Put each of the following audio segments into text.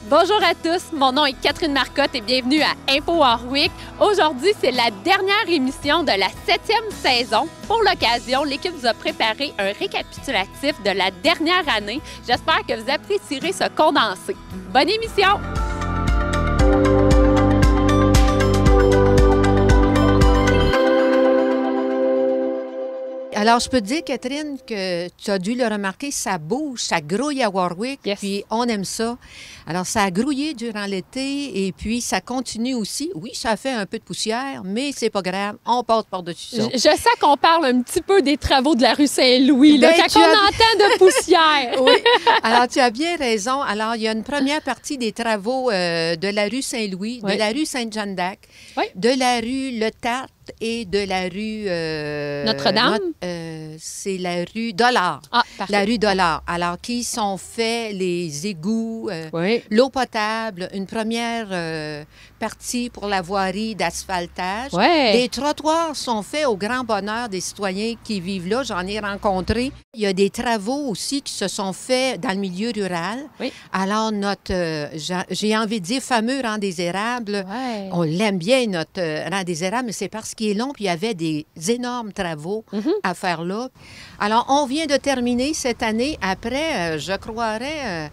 Bonjour à tous, mon nom est Catherine Marcotte et bienvenue à Info Warwick. Aujourd'hui, c'est la dernière émission de la 7e saison. Pour l'occasion, l'équipe vous a préparé un récapitulatif de la dernière année. J'espère que vous apprécierez ce condensé. Bonne émission! Alors, je peux te dire, Catherine, que tu as dû le remarquer, ça bouge, ça grouille à Warwick, puis on aime ça. Alors, ça a grouillé durant l'été et puis ça continue aussi. Oui, ça fait un peu de poussière, mais c'est pas grave, on passe par-dessus ça. Je sais qu'on parle un petit peu des travaux de la rue Saint-Louis, là, quand on entend de poussière. Oui, alors tu as bien raison. Alors, il y a une première partie des travaux de la rue Saint-Louis, de la rue Sainte-Jeanne-d'Arc, de la rue Le Tartre, et de la rue... Notre-Dame? C'est la rue Dollard. Ah, parfait. La rue Dollard. Alors, qui sont faits les égouts, l'eau potable, une première partie pour la voirie d'asphaltage. Les trottoirs sont faits au grand bonheur des citoyens qui vivent là. J'en ai rencontré. Il y a des travaux aussi qui se sont faits dans le milieu rural. Alors, notre, j'ai envie de dire, fameux rang des érables, on l'aime bien, notre rang des érables, mais c'est parce qu'il est long, puis il y avait des énormes travaux à faire là. Alors, on vient de terminer cette année. Après, je croirais,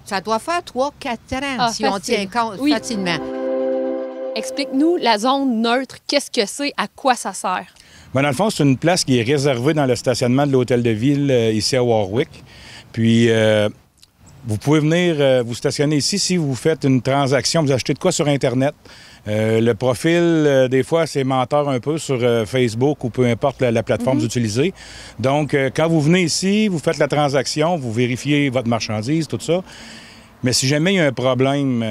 ça doit faire 3-4 ans, si on tient compte facilement. Explique-nous la zone neutre, qu'est-ce que c'est, à quoi ça sert? Bien, dans le fond, c'est une place qui est réservée dans le stationnement de l'Hôtel de Ville ici à Warwick. Puis, vous pouvez venir vous stationner ici si vous faites une transaction, vous achetez de quoi sur Internet. Le profil, des fois, c'est menteur un peu sur Facebook ou peu importe la plateforme utilisée. Donc, quand vous venez ici, vous faites la transaction, vous vérifiez votre marchandise, tout ça. Mais si jamais il y a un problème,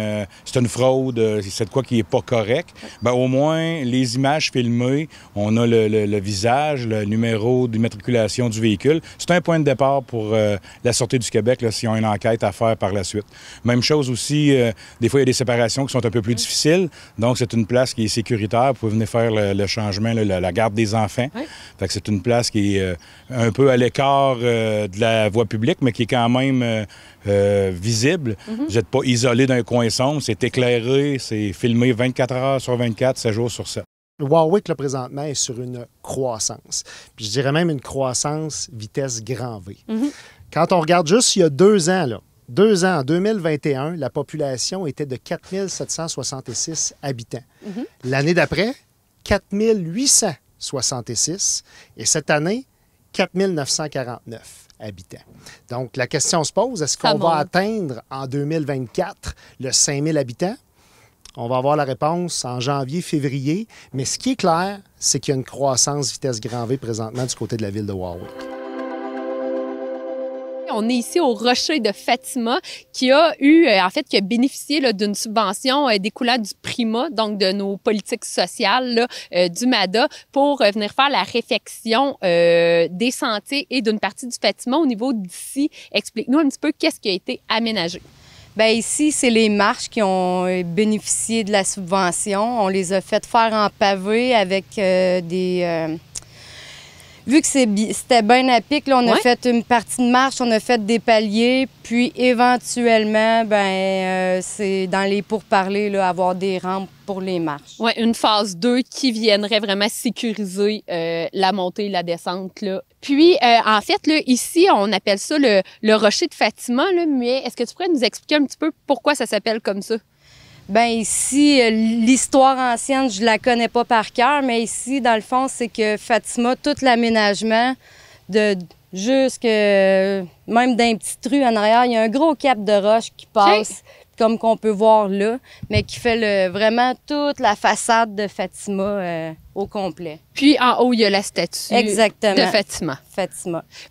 c'est une fraude, c'est de quoi qui n'est pas correct, bien, au moins, les images filmées, on a le visage, le numéro d'immatriculation du véhicule. C'est un point de départ pour la Sûreté du Québec, là, s'ils ont une enquête à faire par la suite. Même chose aussi, des fois, il y a des séparations qui sont un peu plus difficiles. Donc, c'est une place qui est sécuritaire. Vous pouvez venir faire le changement, la garde des enfants. Fait que c'est une place qui est un peu à l'écart de la voie publique, mais qui est quand même visible. Vous n'êtes pas isolé d'un coin sombre, c'est éclairé, c'est filmé 24 heures sur 24, 7 jours sur 7. Warwick, là, présentement, est sur une croissance. Puis je dirais même une croissance vitesse grand V. Quand on regarde juste il y a 2 ans, en 2021, la population était de 4 766 habitants. L'année d'après, 4 866. Et cette année, 4 949 habitants. Donc, la question se pose, est-ce qu'on va atteindre en 2024 le 5 000 habitants? On va avoir la réponse en janvier, février. Mais ce qui est clair, c'est qu'il y a une croissance vitesse grand V présentement du côté de la ville de Warwick. On est ici au Rocher de Fatima qui a qui a bénéficié d'une subvention découlant du PRIMA, donc de nos politiques sociales du MADA, pour venir faire la réfection des sentiers et d'une partie du Fatima au niveau d'ici. Explique-nous un petit peu qu'est-ce qui a été aménagé. Bien, ici, c'est les marches qui ont bénéficié de la subvention. On les a faites faire en pavé avec vu que c'était bien à pic, là, on a fait une partie de marche, on a fait des paliers, puis éventuellement, c'est dans les pourparlers, là, avoir des rampes pour les marches. Oui, une phase 2 qui viendrait vraiment sécuriser la montée et la descente, là. Puis, en fait, là, ici, on appelle ça le Rocher de Fatima, là, mais est-ce que tu pourrais nous expliquer un petit peu pourquoi ça s'appelle comme ça? Bien, ici, l'histoire ancienne, je la connais pas par cœur, mais ici, dans le fond, c'est que Fatima, tout l'aménagement, jusque même d'un petit rue en arrière, il y a un gros cap de roche qui passe, comme qu'on peut voir là, mais qui fait vraiment toute la façade de Fatima au complet. Puis en haut, il y a la statue de Fatima.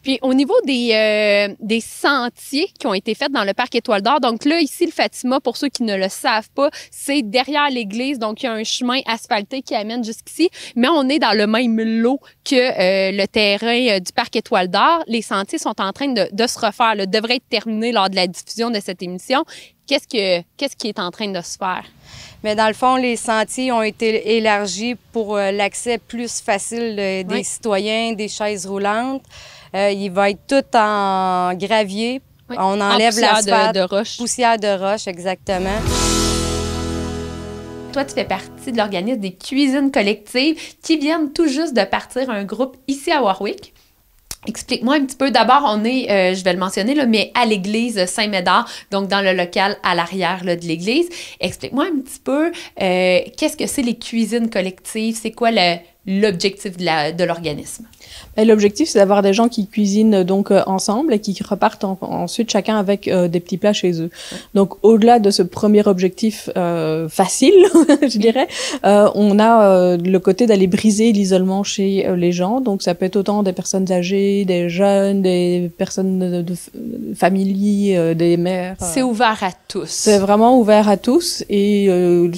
Puis au niveau des sentiers qui ont été faits dans le parc Étoile d'Or, donc là, ici, le Fatima, pour ceux qui ne le savent pas, c'est derrière l'église, donc il y a un chemin asphalté qui amène jusqu'ici, mais on est dans le même lot que le terrain du parc Étoile d'Or. Les sentiers sont en train de se refaire, devraient être terminés lors de la diffusion de cette émission. Qu'est-ce qui est en train de se faire? Mais dans le fond, les sentiers ont été élargis pour l'accès plus facile des citoyens, des chaises roulantes. Il va être tout en gravier Oui. On enlève l'asphalte. De roche. Poussière de roche, exactement. Toi, tu fais partie de l'organisme des cuisines collectives qui viennent tout juste de partir un groupe ici à Warwick. Explique-moi un petit peu. D'abord, on est, je vais le mentionner, là, mais à l'église Saint-Médard, donc dans le local à l'arrière là, de l'église. Explique-moi un petit peu, qu'est-ce que c'est les cuisines collectives? C'est quoi l'objectif de l'organisme? L'objectif, c'est d'avoir des gens qui cuisinent donc ensemble et qui repartent ensuite chacun avec des petits plats chez eux. Donc, au-delà de ce premier objectif facile, je dirais, on a le côté d'aller briser l'isolement chez les gens. Donc, ça peut être autant des personnes âgées, des jeunes, des personnes de familles, des mères. C'est ouvert à tous. C'est vraiment ouvert à tous et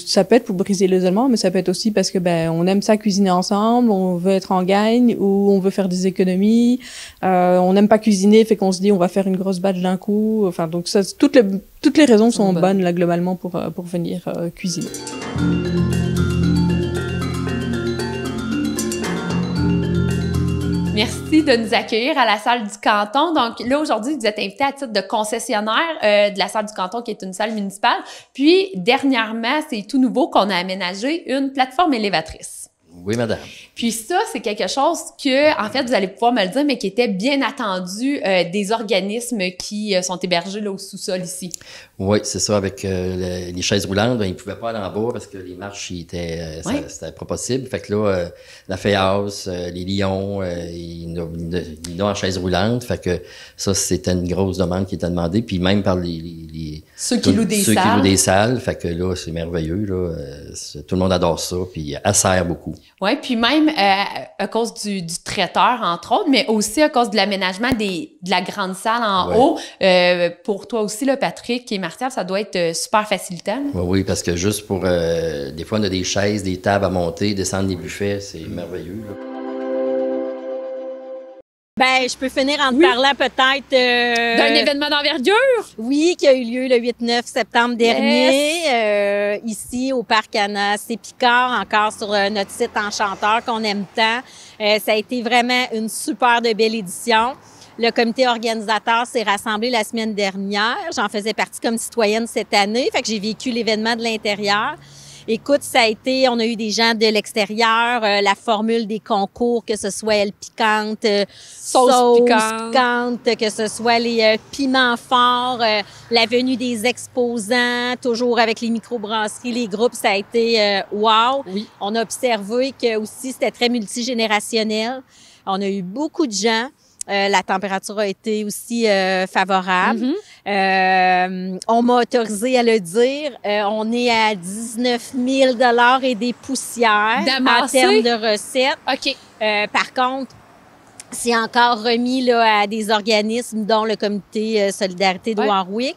ça peut être pour briser l'isolement, mais ça peut être aussi parce que on aime ça cuisiner ensemble, on veut être en gagne ou on veut faire des économies, on n'aime pas cuisiner, fait qu'on se dit on va faire une grosse batch d'un coup. Enfin, donc ça, toutes les raisons sont bonnes là globalement pour venir cuisiner. Merci de nous accueillir à la salle du canton. Donc là, aujourd'hui, vous êtes invité à titre de concessionnaire de la salle du canton, qui est une salle municipale. Puis, dernièrement, c'est tout nouveau qu'on a aménagé une plateforme élévatrice. Oui, madame. Puis ça, c'est quelque chose que, en fait, vous allez pouvoir me le dire, mais qui était bien attendu des organismes qui sont hébergés là, au sous-sol ici. Oui, c'est ça. Avec les chaises roulantes, ils ne pouvaient pas aller en bas parce que les marches, c'était pas possible. Fait que là, la Féas, les Lions, ils ont en chaise roulante. Fait que ça, c'était une grosse demande qui était demandée. Puis même par ceux qui louent des salles. Ceux qui louent des salles. Fait que là, c'est merveilleux. Là. Tout le monde adore ça. Puis elle sert beaucoup. Oui, puis même à cause du traiteur, entre autres, mais aussi à cause de l'aménagement de la grande salle en haut. Pour toi aussi, là, Patrick et Martial, ça doit être super facilitant. Oui, parce que juste pour... des fois, on a des chaises, des tables à monter, descendre des buffets, c'est merveilleux. Là. Je peux finir en te parlant peut-être... d'un événement d'envergure? Oui, qui a eu lieu le 8-9 septembre dernier, ici au Parc Anna Picard, encore sur notre site Enchanteur qu'on aime tant. Ça a été vraiment une super de belle édition. Le comité organisateur s'est rassemblé la semaine dernière. J'en faisais partie comme citoyenne cette année, fait que j'ai vécu l'événement de l'intérieur. Écoute, on a eu des gens de l'extérieur, la formule des concours, que ce soit elle piquante, sauce piquante, que ce soit les piments forts, la venue des exposants, toujours avec les microbrasseries, les groupes, ça a été wow. Oui. On a observé que aussi c'était très multigénérationnel. On a eu beaucoup de gens. La température a été aussi favorable. On m'a autorisé à le dire. On est à 19 000 $ et des poussières en termes de recettes. OK. Par contre, c'est encore remis là, à des organismes, dont le comité Solidarité de Warwick,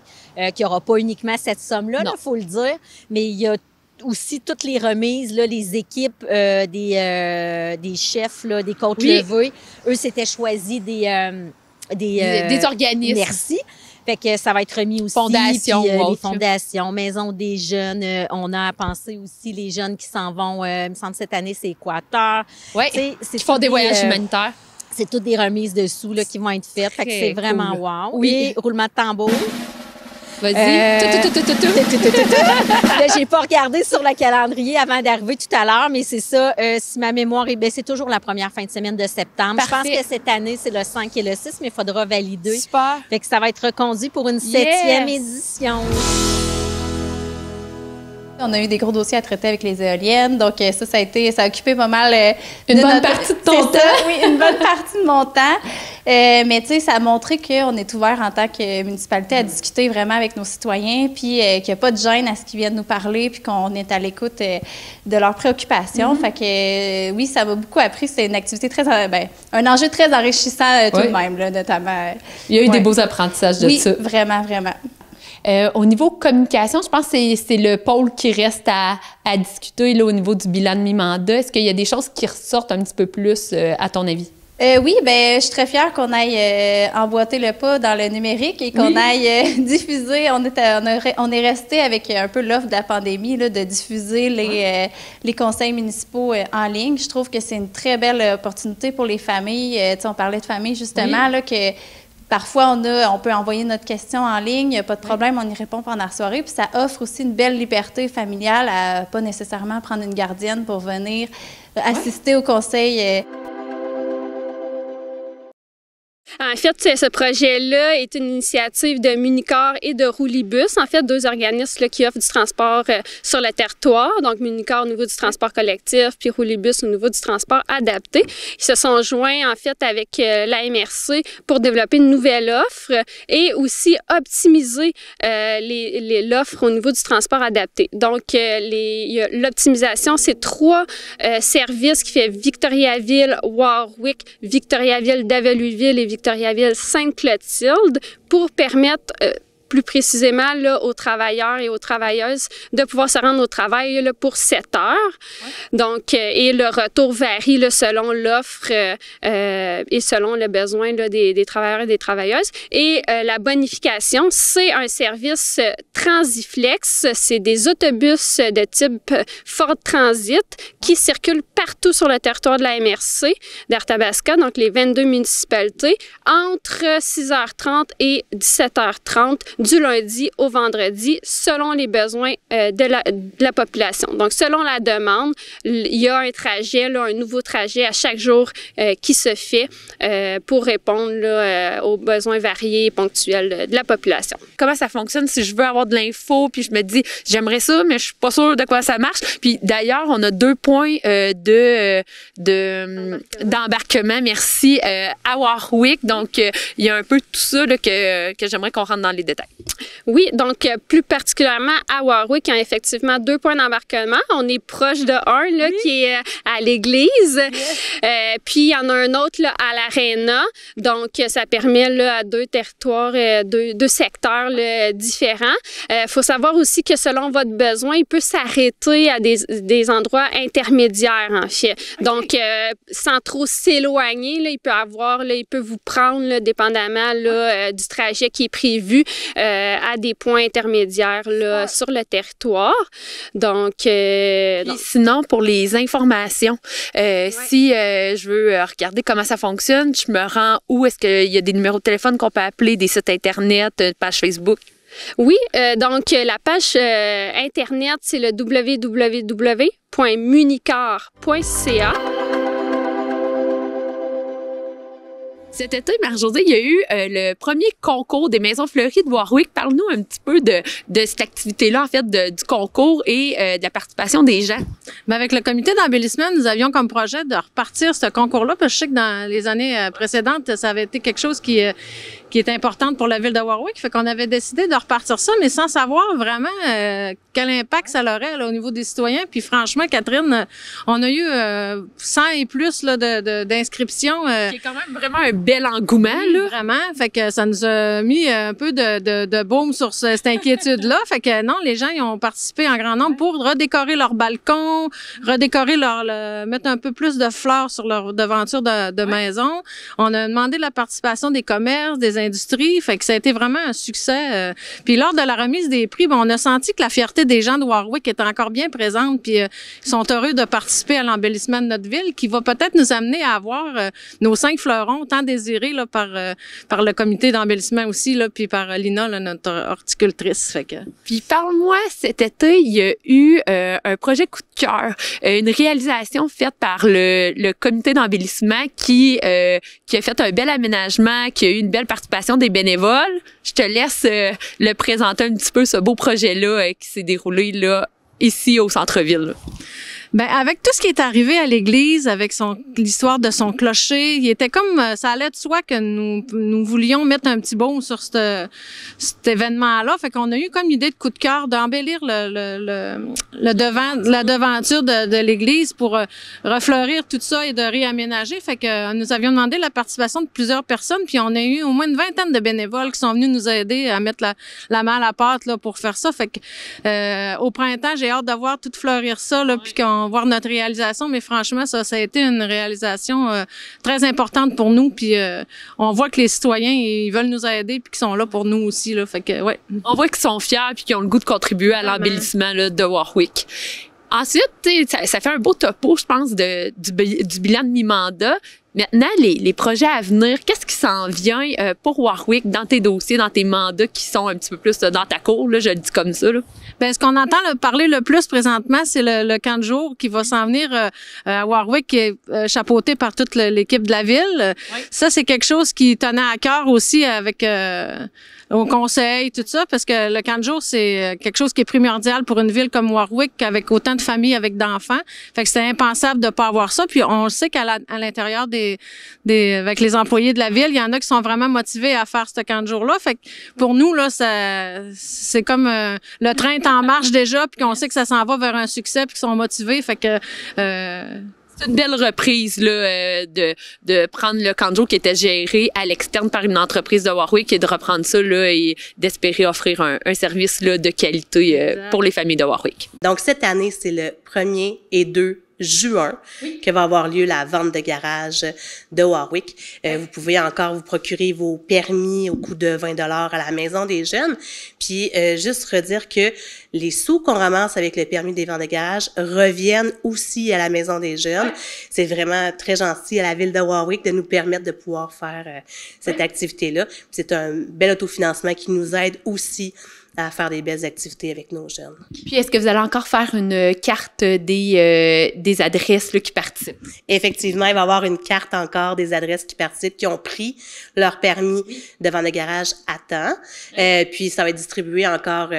qui n'aura pas uniquement cette somme-là, il faut le dire, mais il y a aussi toutes les remises, là, les équipes des chefs, là, des côtes levées, eux, c'était choisi des organismes. Merci. Fait que ça va être remis aussi. Fondations. Les fondations, Maison des jeunes. On a pensé aussi les jeunes qui s'en vont, il me semble cette année, c'est Équateur. Oui, qui font des voyages humanitaires. C'est toutes des remises dessous là, qui vont être faites. Fait que c'est vraiment wow. Oui, et roulement de tambour. Vas-y. J'ai pas regardé sur le calendrier avant d'arriver tout à l'heure, mais c'est ça. Si ma mémoire est... c'est toujours la première fin de semaine de septembre. Parfait. Je pense que cette année, c'est le 5 et le 6, mais il faudra valider. Super. Fait que ça va être reconduit pour une 7e édition. On a eu des gros dossiers à traiter avec les éoliennes, donc ça a occupé pas mal une bonne partie de ton temps. Oui, une bonne partie de mon temps. Mais tu sais, ça a montré qu'on est ouvert en tant que municipalité à discuter vraiment avec nos citoyens, puis qu'il n'y a pas de gêne à ce qu'ils viennent nous parler, puis qu'on est à l'écoute de leurs préoccupations. Fait que oui, ça m'a beaucoup appris. C'est une activité un enjeu très enrichissant tout de même, là, notamment. Il y a eu des beaux apprentissages de ça. Oui, vraiment, vraiment. Au niveau communication, je pense que c'est le pôle qui reste à discuter là, au niveau du bilan de mi-mandat. Est-ce qu'il y a des choses qui ressortent un petit peu plus, à ton avis? Oui, je suis très fière qu'on aille emboîter le pas dans le numérique et qu'on aille diffuser. On est resté avec un peu l'offre de la pandémie là, de diffuser les conseils municipaux en ligne. Je trouve que c'est une très belle opportunité pour les familles. On parlait de famille justement, là, que Parfois, on peut envoyer notre question en ligne, il n'y a pas de problème, on y répond pendant la soirée. Puis ça offre aussi une belle liberté familiale à pas nécessairement prendre une gardienne pour venir assister au conseil. En fait, ce projet-là est une initiative de Municorps et de Roulibus, en fait, 2 organismes là, qui offrent du transport sur le territoire. Donc, Municorps au niveau du transport collectif, puis Roulibus au niveau du transport adapté. Ils se sont joints, en fait, avec la MRC pour développer une nouvelle offre et aussi optimiser l'offre au niveau du transport adapté. Donc, l'optimisation, c'est 3 services qui fait Victoriaville, Warwick, Victoriaville, Daveluiville et Victoriaville-Sainte-Clotilde pour permettre plus précisément là, aux travailleurs et aux travailleuses de pouvoir se rendre au travail là, pour 7 heures. Ouais. Donc, et le retour varie là, selon l'offre et selon le besoin là, des travailleurs et des travailleuses. Et la bonification, c'est un service Transiflex. C'est des autobus de type Ford Transit qui circulent partout sur le territoire de la MRC d'Arthabasca, donc les 22 municipalités, entre 6h30 et 17h30 du lundi au vendredi, selon les besoins de la population. Donc, selon la demande, il y a un trajet, là, un nouveau trajet à chaque jour qui se fait pour répondre là, aux besoins variés et ponctuels de la population. Comment ça fonctionne si je veux avoir de l'info, puis je me dis, j'aimerais ça, mais je suis pas sûre de quoi ça marche. Puis d'ailleurs, on a 2 points d'embarquement, merci, à Warwick. Donc, il y a un peu tout ça là, que j'aimerais qu'on rentre dans les détails. Oui, donc plus particulièrement à Warwick, il y a effectivement 2 points d'embarquement. On est proche de un là, qui est à l'église. Yes. Puis il y en a un autre là, à l'Arena. Donc ça permet là, à 2 territoires, 2 secteurs là, différents. Faut savoir aussi que selon votre besoin, il peut s'arrêter à des endroits intermédiaires en fait. Okay. Donc sans trop s'éloigner, là, il peut vous prendre là, dépendamment là, du trajet qui est prévu. À des points intermédiaires là, sur le territoire. Donc, sinon, pour les informations, si je veux regarder comment ça fonctionne, je me rends où? Est-ce qu'il y a des numéros de téléphone qu'on peut appeler, des sites Internet, une page Facebook? Oui, donc la page Internet, c'est le www.municorps.ca. Cet été, Marie-Josée, il y a eu le premier concours des Maisons Fleuries de Warwick. Parle-nous un petit peu de cette activité-là, en fait, du concours et de la participation des gens. Bien, avec le comité d'embellissement, nous avions comme projet de repartir ce concours-là, parce que je sais que dans les années précédentes, ça avait été quelque chose qui est importante pour la ville de Warwick. Fait qu'on avait décidé de repartir ça, mais sans savoir vraiment quel impact ça aurait là, au niveau des citoyens. Puis franchement, Catherine, on a eu 100 et plus là, d'inscriptions. Qui est quand même vraiment un bel engouement, là. Vraiment. Fait que ça nous a mis un peu de baume sur cette inquiétude-là. Fait que non, les gens, ils ont participé en grand nombre pour redécorer leur balcon, mettre un peu plus de fleurs sur leur devanture de maison. On a demandé la participation des commerces, des industries. Fait que ça a été vraiment un succès. Puis lors de la remise des prix, on a senti que la fierté des gens de Warwick était encore bien présente. Puis ils sont heureux de participer à l'embellissement de notre ville, qui va peut-être nous amener à avoir nos 5 fleurons tant désirés là, par le comité d'embellissement aussi, là, puis par Lina, là, notre horticultrice. Fait que... Puis parle-moi, cet été, il y a eu un projet coup de cœur, une réalisation faite par le comité d'embellissement qui a fait un bel aménagement, qui a eu une belle participation des bénévoles. Je te laisse le présenter un petit peu, ce beau projet-là qui s'est déroulé là ici au centre-ville. Ben avec tout ce qui est arrivé à l'église, avec l'histoire de son clocher, il était comme ça allait de soi que nous voulions mettre un petit baume sur cet événement-là. Fait qu'on a eu comme l'idée de coup de cœur d'embellir la devanture de l'église pour refleurir tout ça et de réaménager. Fait que nous avions demandé la participation de plusieurs personnes, puis on a eu au moins une 20aine de bénévoles qui sont venus nous aider à mettre la main à la pâte là pour faire ça. Fait que au printemps, j'ai hâte de voir tout fleurir ça là, puis qu'on voir notre réalisation, mais franchement, ça a été une réalisation très importante pour nous, puis on voit que les citoyens, ils veulent nous aider, puis qu'ils sont là pour nous aussi, là, fait que, ouais. On voit qu'ils sont fiers, puis qu'ils ont le goût de contribuer à l'embellissement là, de Warwick. Ensuite, ça fait un beau topo, je pense, du bilan de mi-mandat. Maintenant, les projets à venir, qu'est-ce qui s'en vient pour Warwick dans tes dossiers, dans tes mandats qui sont un petit peu plus dans ta cour, là, je le dis comme ça, là? Bien, ce qu'on entend parler le plus présentement, c'est le camp de jour qui va s'en venir à Warwick, qui est chapeauté par toute l'équipe de la ville. Oui. Ça, c'est quelque chose qui tenait à cœur aussi avec au conseil, tout ça, parce que le camp de jour, c'est quelque chose qui est primordial pour une ville comme Warwick, avec autant de familles, avec d'enfants. Fait que c'est impensable de pas avoir ça. Puis on le sait qu'à l'intérieur avec les employés de la ville, il y en a qui sont vraiment motivés à faire ce camp de jour-là. Fait que pour nous, là, c'est comme le train est en marche déjà, puis qu'on sait que ça s'en va vers un succès, puis qu'ils sont motivés. Fait que c'est une belle reprise là, de prendre le camp de jour qui était géré à l'externe par une entreprise de Warwick et de reprendre ça là, et d'espérer offrir un service là, de qualité pour les familles de Warwick. Donc cette année, c'est le 1er et 2 juin que va avoir lieu la vente de garage de Warwick. Vous pouvez encore vous procurer vos permis au coût de 20 $ à la Maison des Jeunes. Puis juste redire que les sous qu'on ramasse avec le permis des ventes de garage reviennent aussi à la Maison des Jeunes. C'est vraiment très gentil à la ville de Warwick de nous permettre de pouvoir faire cette activité-là. C'est un bel autofinancement qui nous aide aussi à faire des belles activités avec nos jeunes. Puis, est-ce que vous allez encore faire une carte des adresses là, qui participent? Effectivement, il va y avoir une carte encore des adresses qui participent, qui ont pris leur permis de vente de garage à temps. Puis, ça va être distribué encore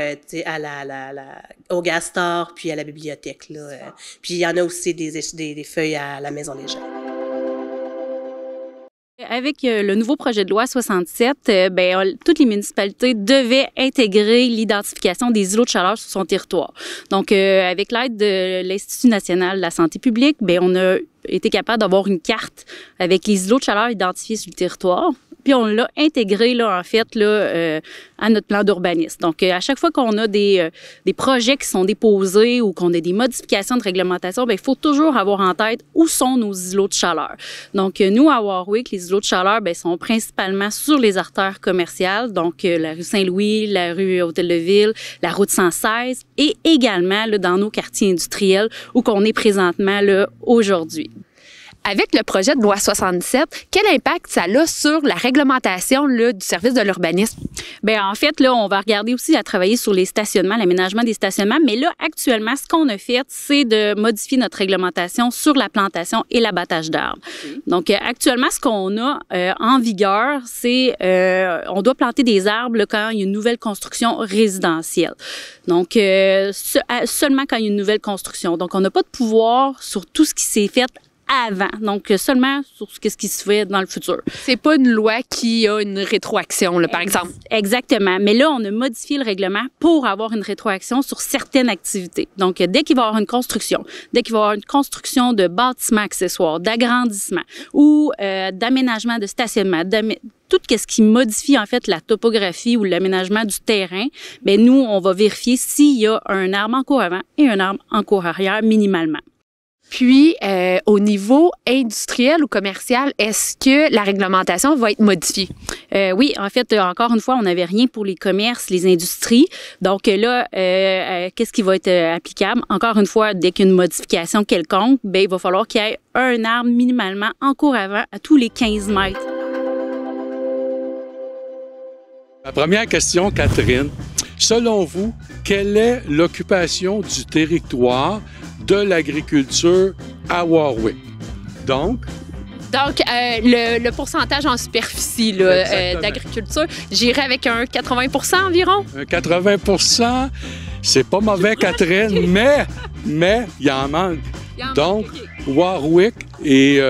au Gastor, puis à la bibliothèque. Là. Puis, il y en a aussi des feuilles à la Maison des Jeunes. Avec le nouveau projet de loi 67, toutes les municipalités devaient intégrer l'identification des îlots de chaleur sur son territoire. Donc, avec l'aide de l'Institut national de la santé publique, on a été capable d'avoir une carte avec les îlots de chaleur identifiés sur le territoire. Puis on l'a intégré là en fait là à notre plan d'urbanisme. Donc à chaque fois qu'on a des projets qui sont déposés ou qu'on a des modifications de réglementation, il faut toujours avoir en tête où sont nos îlots de chaleur. Donc nous à Warwick, les îlots de chaleur sont principalement sur les artères commerciales, donc la rue Saint-Louis, la rue Hôtel-de-Ville, la route 116 et également là dans nos quartiers industriels où qu'on est présentement là aujourd'hui. Avec le projet de loi 67, quel impact ça a sur la réglementation là, du service de l'urbanisme? En fait, là, on va regarder aussi à travailler sur les stationnements, l'aménagement des stationnements. Mais là, actuellement, ce qu'on a fait, c'est de modifier notre réglementation sur la plantation et l'abattage d'arbres. Okay. Donc, actuellement, ce qu'on a en vigueur, c'est on doit planter des arbres là, quand il y a une nouvelle construction résidentielle. Donc, seulement quand il y a une nouvelle construction. Donc, on n'a pas de pouvoir sur tout ce qui s'est fait avant, donc seulement sur ce qui se fait dans le futur. C'est pas une loi qui a une rétroaction, là, par exemple. Exactement. Mais là, on a modifié le règlement pour avoir une rétroaction sur certaines activités. Donc, dès qu'il va y avoir une construction, dès qu'il va y avoir une construction de bâtiments accessoires, d'agrandissement ou d'aménagement de stationnement, tout ce qui modifie en fait la topographie ou l'aménagement du terrain, nous, on va vérifier s'il y a un arbre en cours avant et un arbre en cours arrière minimalement. Puis, au niveau industriel ou commercial, est-ce que la réglementation va être modifiée? Oui, en fait, encore une fois, on n'avait rien pour les commerces, les industries. Donc là, qu'est-ce qui va être applicable? Encore une fois, dès qu'il y a une modification quelconque, il va falloir qu'il y ait un arbre minimalement en cours avant à tous les 15 mètres. Ma première question, Catherine. Selon vous, quelle est l'occupation du territoire de l'agriculture à Warwick? Donc, le pourcentage en superficie d'agriculture, j'irais avec un 80 % environ. Un 80 %, c'est pas mauvais, Catherine, mais il en manque. Donc, Warwick et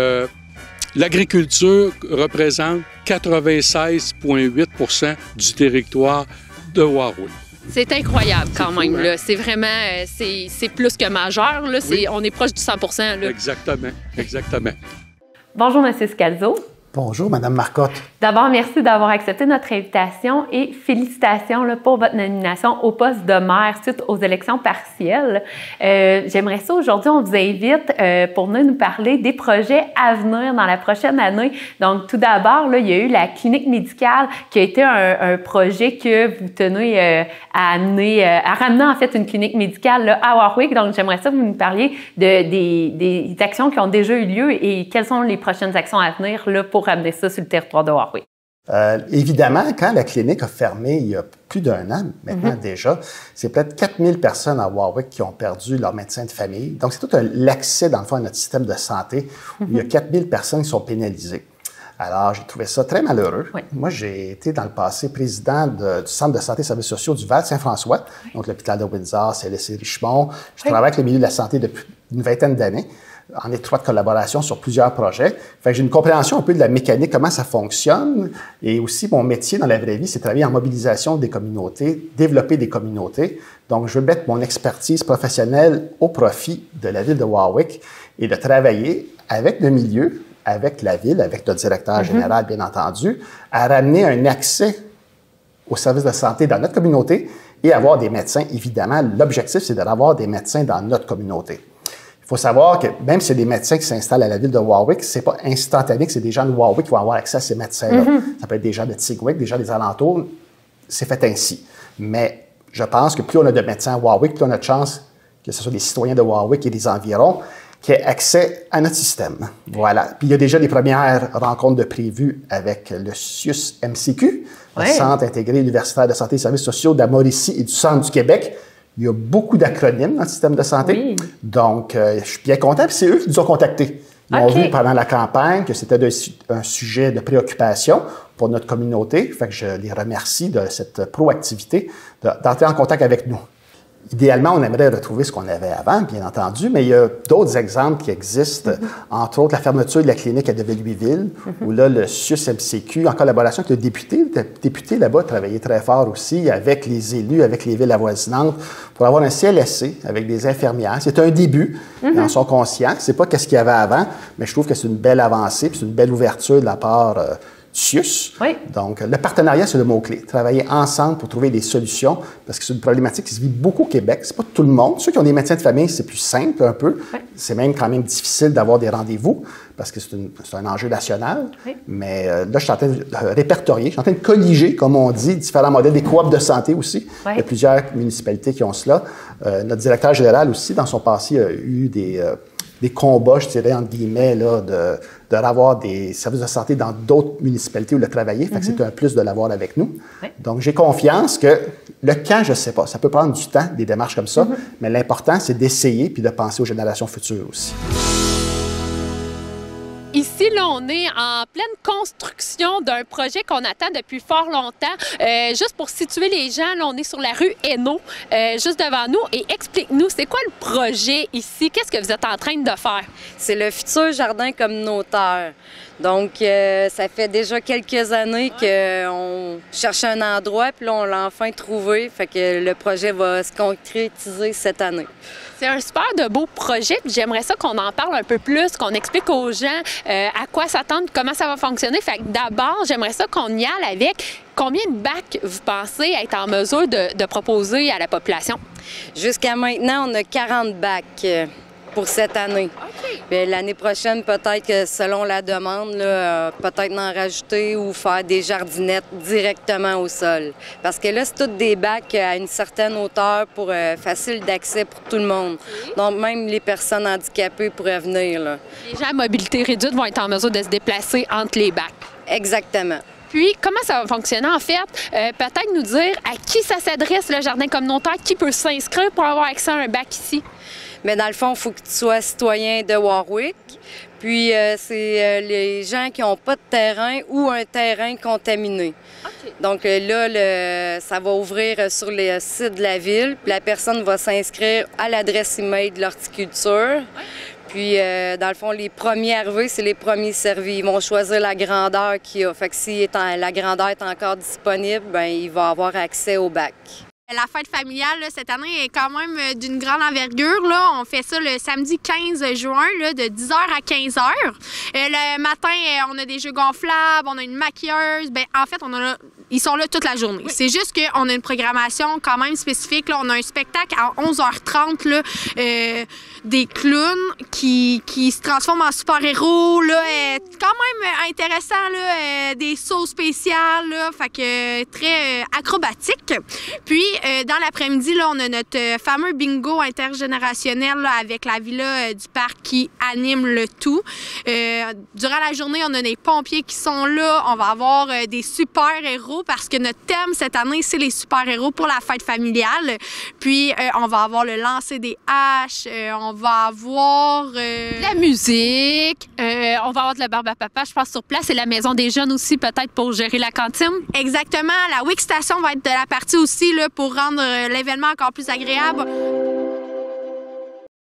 l'agriculture représente 96,8 % du territoire de Warwick. C'est incroyable quand même. Là. C'est vraiment, c'est plus que majeur. Là. On est proche du 100 %. Là. Exactement. Bonjour, M. Scalzo. Bonjour, Madame Marcotte. D'abord, merci d'avoir accepté notre invitation et félicitations là, pour votre nomination au poste de maire suite aux élections partielles. J'aimerais ça, aujourd'hui, on vous invite pour nous parler des projets à venir dans la prochaine année. Donc, tout d'abord, là, il y a eu la clinique médicale qui a été un projet que vous tenez à ramener en fait une clinique médicale là, à Warwick. Donc, j'aimerais ça que vous nous parliez des actions qui ont déjà eu lieu et quelles sont les prochaines actions à venir là, pour ramener ça sur le territoire de Warwick. Évidemment, quand la clinique a fermé il y a plus d'1 an maintenant déjà, c'est peut-être 4000 personnes à Warwick qui ont perdu leur médecin de famille. Donc, c'est tout l'accès, dans le fond, à notre système de santé où il y a 4000 personnes qui sont pénalisées. Alors, j'ai trouvé ça très malheureux. Oui. Moi, j'ai été dans le passé président du Centre de santé et services sociaux du Val-Saint-François, donc l'hôpital de Windsor, CLSC Richmond. Je travaille avec le milieu de la santé depuis une 20aine d'années, en étroite collaboration sur plusieurs projets. Fait que j'ai une compréhension un peu de la mécanique, comment ça fonctionne. Et aussi, mon métier dans la vraie vie, c'est de travailler en mobilisation des communautés, développer des communautés. Donc, je veux mettre mon expertise professionnelle au profit de la ville de Warwick et de travailler avec le milieu, avec la ville, avec notre directeur général, bien entendu, à ramener un accès aux services de santé dans notre communauté et avoir des médecins. Évidemment, l'objectif, c'est d'avoir des médecins dans notre communauté. Il faut savoir que même si y a des médecins qui s'installent à la ville de Warwick, c'est pas instantané que c'est des gens de Warwick qui vont avoir accès à ces médecins-là. Ça peut être des gens de Tigwick, des gens des alentours. C'est fait ainsi. Mais je pense que plus on a de médecins à Warwick, plus on a de chance que ce soit des citoyens de Warwick et des environs qui aient accès à notre système. Voilà. Puis il y a déjà des premières rencontres de prévues avec le CIUS-MCQ, le Centre intégré universitaire de santé et services sociaux de la Mauricie et du Centre du Québec. Il y a beaucoup d'acronymes dans le système de santé. Oui. Donc, je suis bien content. Puis c'est eux qui nous ont contactés. Ils ont vu pendant la campagne que c'était un sujet de préoccupation pour notre communauté. Fait que je les remercie de cette proactivité d'entrer en contact avec nous. Idéalement, on aimerait retrouver ce qu'on avait avant, bien entendu, mais il y a d'autres exemples qui existent, entre autres la fermeture de la clinique à Develuiville, où là, le CIUS-MCQ, en collaboration avec le député là-bas, travaillait très fort aussi avec les élus, avec les villes avoisinantes, pour avoir un CLSC avec des infirmières. C'est un début, ils en sont conscients. C'est pas qu'est-ce qu'il y avait avant, mais je trouve que c'est une belle avancée, puis c'est une belle ouverture de la part CIUS. Oui. Donc, le partenariat, c'est le mot-clé. Travailler ensemble pour trouver des solutions, parce que c'est une problématique qui se vit beaucoup au Québec. C'est pas tout le monde. Ceux qui ont des médecins de famille, c'est plus simple un peu. Oui. C'est même quand même difficile d'avoir des rendez-vous, parce que c'est un enjeu national. Oui. Mais là, je suis en train de répertorier, je suis en train de colliger, comme on dit, différents modèles, des coops de santé aussi. Oui. Il y a plusieurs municipalités qui ont cela. Notre directeur général aussi, dans son passé, a eu des combats, je dirais, entre guillemets, là, de avoir des services de santé dans d'autres municipalités où il a travaillé. Fait que c'est un plus de l'avoir avec nous. Oui. Donc, j'ai confiance que le quand, je ne sais pas. Ça peut prendre du temps, des démarches comme ça, mais l'important, c'est d'essayer puis de penser aux générations futures aussi. Ici, là, on est en pleine construction d'un projet qu'on attend depuis fort longtemps. Juste pour situer les gens, là, on est sur la rue Hainaut, juste devant nous. Et explique-nous, c'est quoi le projet ici? Qu'est-ce que vous êtes en train de faire? C'est le futur jardin communautaire. Donc, ça fait déjà quelques années qu'on cherchait un endroit, puis là, on l'a enfin trouvé. Fait que le projet va se concrétiser cette année. C'est un super de beau projet. J'aimerais ça qu'on en parle un peu plus, qu'on explique aux gens à quoi s'attendre, comment ça va fonctionner. Fait que d'abord, j'aimerais ça qu'on y aille avec combien de bacs vous pensez être en mesure de proposer à la population? Jusqu'à maintenant, on a 40 bacs pour cette année. Okay. L'année prochaine, peut-être que selon la demande, peut-être en rajouter ou faire des jardinettes directement au sol. Parce que là, c'est tous des bacs à une certaine hauteur pour facile d'accès pour tout le monde. Okay. Donc, même les personnes handicapées pourraient venir. Là. Les gens à mobilité réduite vont être en mesure de se déplacer entre les bacs. Exactement. Puis, comment ça va fonctionner, en fait? Peut-être nous dire à qui ça s'adresse, le jardin communautaire, qui peut s'inscrire pour avoir accès à un bac ici? Mais dans le fond, il faut que tu sois citoyen de Warwick. Puis, c'est les gens qui n'ont pas de terrain ou un terrain contaminé. Okay. Donc là, ça va ouvrir sur le site de la ville. Puis la personne va s'inscrire à l'adresse email de l'horticulture. Puis, dans le fond, les premiers arrivés, c'est les premiers servis. Ils vont choisir la grandeur qu'il y a. Fait que si la grandeur est encore disponible, bien, il va avoir accès au bac. La fête familiale, là, cette année, est quand même d'une grande envergure. Là. On fait ça le samedi 15 juin, là, de 10h à 15h. Le matin, on a des jeux gonflables, on a une maquilleuse. Ben, en fait, ils sont là toute la journée. Oui. C'est juste qu'on a une programmation quand même spécifique. Là. On a un spectacle à 11h30, là, des clowns qui se transforment en super-héros. Là, quand même intéressant, là, des sauts spéciales, là, fait que très acrobatique. Puis, dans l'après-midi, là, on a notre fameux bingo intergénérationnel là, avec la villa du parc qui anime le tout. Durant la journée, on a des pompiers qui sont là. On va avoir des super-héros parce que notre thème cette année, c'est les super-héros pour la fête familiale. Puis, on va avoir le lancer des haches. On va avoir... la musique. On va avoir de la barbe à papa, je pense, sur place. Et la maison des jeunes aussi, peut-être, pour gérer la cantine. Exactement. La WIC Station va être de la partie aussi là, pour rendre l'événement encore plus agréable.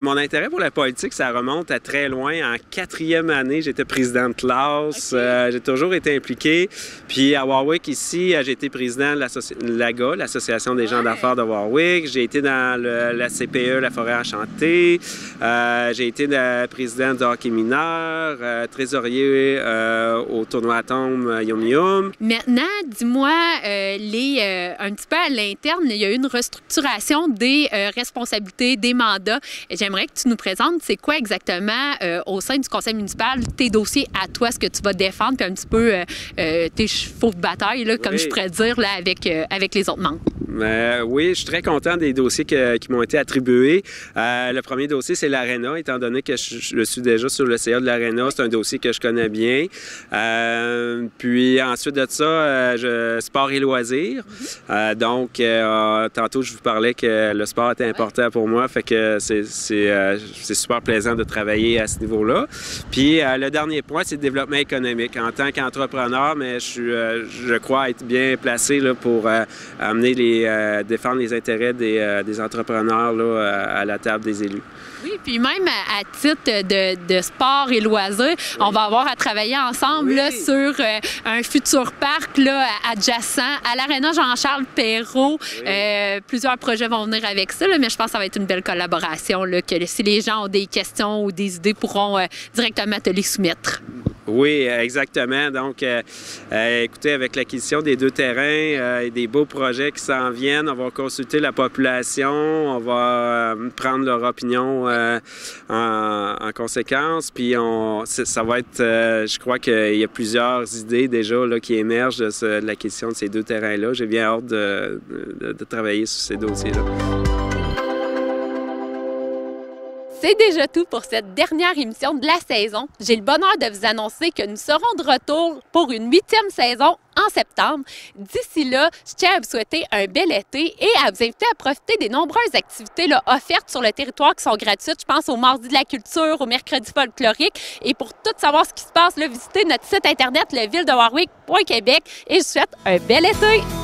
Mon intérêt pour la politique, ça remonte à très loin. En 4e année, j'étais président de classe. Okay. J'ai toujours été impliqué. Puis à Warwick, ici, j'ai été président de l'AGA, l'Association des gens d'affaires de Warwick. J'ai été dans la CPE, la Forêt Enchantée. J'ai été président de hockey mineur, trésorier au tournoi Atome Yum Yum. Maintenant, dis-moi, un petit peu à l'interne, il y a eu une restructuration des responsabilités, des mandats. J'aimerais que tu nous présentes, c'est quoi exactement au sein du conseil municipal, tes dossiers à toi, ce que tu vas défendre, puis un petit peu tes chevaux de bataille, là, comme je pourrais dire, là, avec les autres membres. Oui, je suis très content des dossiers qui m'ont été attribués. Le premier dossier, c'est l'Arena, étant donné que je suis déjà sur le CA de l'Arena. C'est un dossier que je connais bien. Puis ensuite de ça, sport et loisirs. Donc, tantôt, je vous parlais que le sport était important pour moi, fait que c'est super plaisant de travailler à ce niveau-là. Puis le dernier point, c'est le développement économique. En tant qu'entrepreneur, mais je crois être bien placé là, pour amener défendre les intérêts des entrepreneurs là, à la table des élus. Oui, puis même à titre de sport et loisirs, on va avoir à travailler ensemble là, sur un futur parc là, adjacent à l'Aréna Jean-Charles Perrault. Plusieurs projets vont venir avec ça, là, mais je pense que ça va être une belle collaboration, là, que si les gens ont des questions ou des idées, pourront directement te les soumettre. Oui, exactement. Donc, écoutez, avec l'acquisition des 2 terrains et des beaux projets qui s'en viennent, on va consulter la population, on va prendre leur opinion en conséquence. Puis, ça va être, je crois qu'il y a plusieurs idées déjà là, qui émergent de l'acquisition de ces 2 terrains-là. J'ai bien hâte de travailler sur ces dossiers-là. C'est déjà tout pour cette dernière émission de la saison. J'ai le bonheur de vous annoncer que nous serons de retour pour une 8e saison en septembre. D'ici là, je tiens à vous souhaiter un bel été et à vous inviter à profiter des nombreuses activités là, offertes sur le territoire qui sont gratuites. Je pense au Mardi de la culture, au Mercredi folklorique. Et pour tout savoir ce qui se passe, là, visitez notre site internet levilledewarwick.québec et je vous souhaite un bel été!